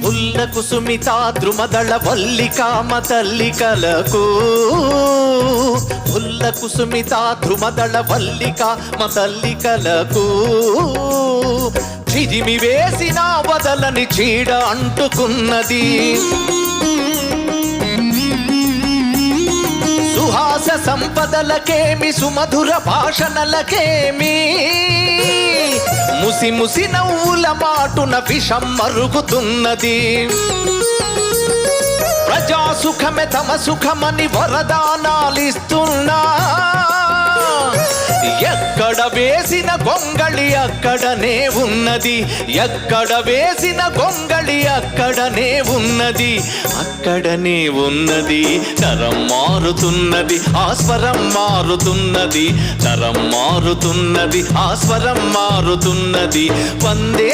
పుల్ల కుసుమిత ద్రుమదళ వల్లికామ తల్లికలకు పుల్ల కుసుమిత ద్రుమదళ వల్లికామ తల్లికలకు చిరిమి వేసిన వదలని చీడ అంటుకున్నది సుహాస సంపదలకేమి సుమధుర భాషణలకేమి ముసి ముసి నవ్వుల మాటున విషం మరుగుతున్నది ప్రజాసుఖమే తమ సుఖమని వరదానాలిస్తున్నా ఎక్కడ వేసిన గొంగళి అక్కడనే ఉన్నది ఎక్కడ వేసిన గొంగళి అక్కడనే ఉన్నది అక్కడనే ఉన్నది తరం మారుతున్నది ఆస్వరం మారుతున్నది తరం మారుతున్నది ఆస్వరం మారుతున్నది వందే